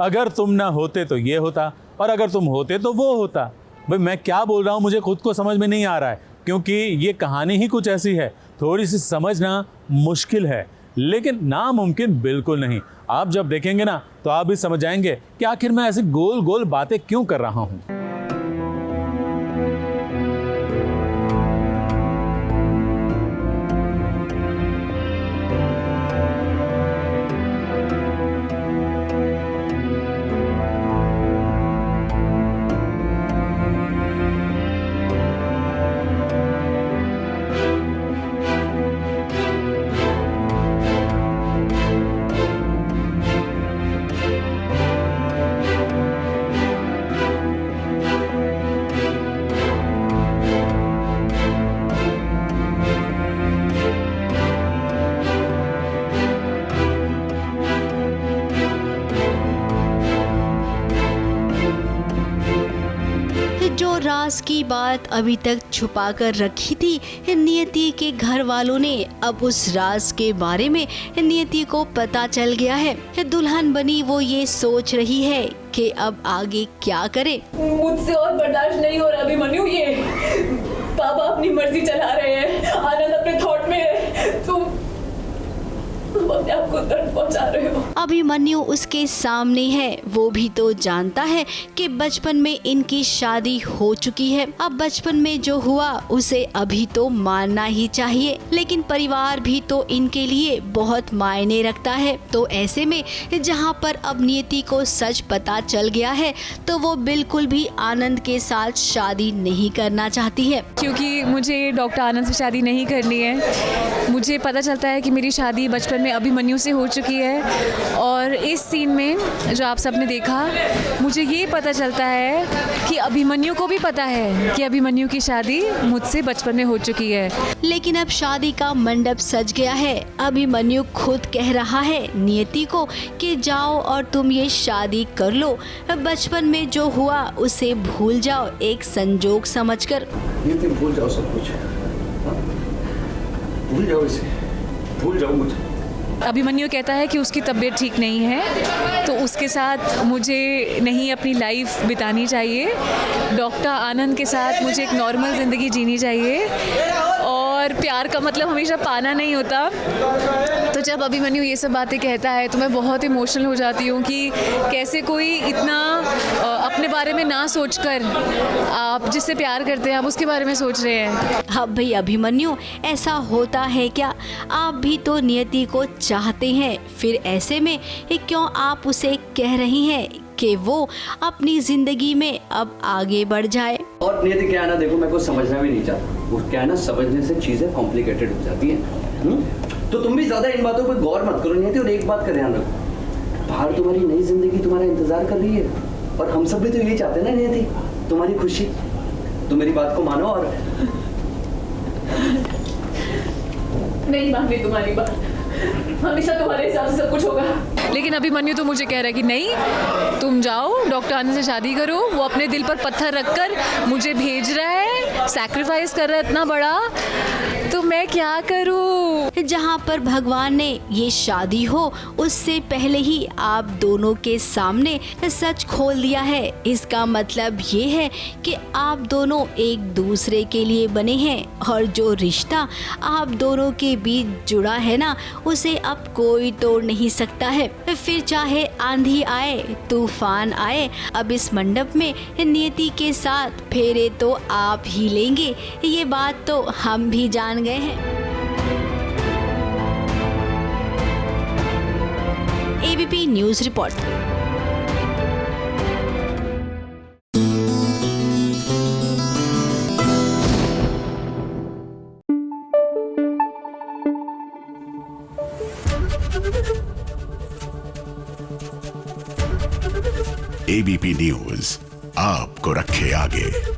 अगर तुम ना होते तो ये होता, और अगर तुम होते तो वो होता। भाई मैं क्या बोल रहा हूँ मुझे खुद को समझ में नहीं आ रहा है, क्योंकि ये कहानी ही कुछ ऐसी है, थोड़ी सी समझना मुश्किल है, लेकिन नामुमकिन बिल्कुल नहीं। आप जब देखेंगे ना तो आप भी समझ जाएंगे कि आखिर मैं ऐसी गोल गोल बातें क्यों कर रहा हूँ। जो राज की बात अभी तक छुपा कर रखी थी नियति के घर वालों ने, अब उस राज के बारे में नियति को पता चल गया है। दुल्हन बनी वो ये सोच रही है कि अब आगे क्या करे। मुझसे और बर्दाश्त नहीं हो रहा अभिमन्यु, ये पापा अपनी मर्जी चला रहे हैं, आनंद अपने थॉट में है, तुम अपने आप को दर्द पहुंचा रहे हो। अभिमन्यु उसके सामने है, वो भी तो जानता है कि बचपन में इनकी शादी हो चुकी है। अब बचपन में जो हुआ उसे अभी तो मानना ही चाहिए, लेकिन परिवार भी तो इनके लिए बहुत मायने रखता है। तो ऐसे में जहाँ पर अब नियति को सच पता चल गया है तो वो बिल्कुल भी आनंद के साथ शादी नहीं करना चाहती है। क्योंकि मुझे डॉक्टर आनंद से शादी नहीं करनी है। मुझे पता चलता है कि मेरी शादी बचपन में अभिमन्यु से हो चुकी है, और इस सीन में जो आप सबने देखा मुझे ये पता चलता है कि अभिमन्यु को भी पता है कि अभिमन्यु की शादी मुझसे बचपन में हो चुकी है। लेकिन अब शादी का मंडप सज गया है। अभिमन्यु खुद कह रहा है नियति को कि जाओ और तुम ये शादी कर लो, बचपन में जो हुआ उसे भूल जाओ, एक संजोग समझकर। नियति भूल जाओ सब कुछ, भूल जाओ इसे, भूल जाओ मुझे। अभिमन्यु कहता है कि उसकी तबीयत ठीक नहीं है, तो उसके साथ मुझे नहीं अपनी लाइफ बितानी चाहिए। डॉक्टर आनंद के साथ मुझे एक नॉर्मल ज़िंदगी जीनी चाहिए, और प्यार का मतलब हमेशा पाना नहीं होता। तो जब अभिमन्यु ये सब बातें कहता है तो मैं बहुत इमोशनल हो जाती हूँ कि कैसे कोई इतना अपने बारे में ना सोचकर, आप जिससे प्यार करते हैं आप उसके बारे में सोच रहे हैं। अब भाई अभिमन्यु, ऐसा होता है क्या? आप भी तो नियति को चाहते हैं, फिर ऐसे में क्यों आप उसे कह रही हैं कि वो अपनी जिंदगी में अब आगे बढ़ जाए? और नियति क्या है ना, देखो मैं को समझना भी नहीं चाहता, वो क्या है ना, समझने से चीजें कॉम्प्लिकेटेड हो जाती हैं। तो तुम भी ज्यादा इन बातों पर गौर मत करो नियति, और एक बात का ध्यान रखो, बाहर तुम्हारी नई जिंदगी तुम्हारा इंतजार कर रही है, और हम सब भी तो यही चाहते हैं ना नियति, तुम्हारी खुशी। तुम मेरी बात को मानो और नहीं माननी तुम्हारी बात, हमेशा तुम्हारे हिसाब से सब कुछ होगा। लेकिन अभिमन्यु तो मुझे कह रहा है कि नहीं, तुम जाओ डॉक्टर आनंद से शादी करो। वो अपने दिल पर पत्थर रखकर मुझे भेज रहा है, सैक्रिफाइस कर रहा है इतना बड़ा, तो मैं क्या करूं? जहां पर भगवान ने ये शादी हो उससे पहले ही आप दोनों के सामने सच खोल दिया है। इसका मतलब ये है कि आप दोनों एक दूसरे के लिए बने हैं, और जो रिश्ता आप दोनों के बीच जुड़ा है ना, उसे अब कोई तोड़ नहीं सकता है। फिर चाहे आंधी आए, तूफान आए, अब इस मंडप में नियति के साथ फेरे तो आप ही लेंगे, ये बात तो हम भी जान गए हैं। ABP news report. ABP news आपको रखे आगे।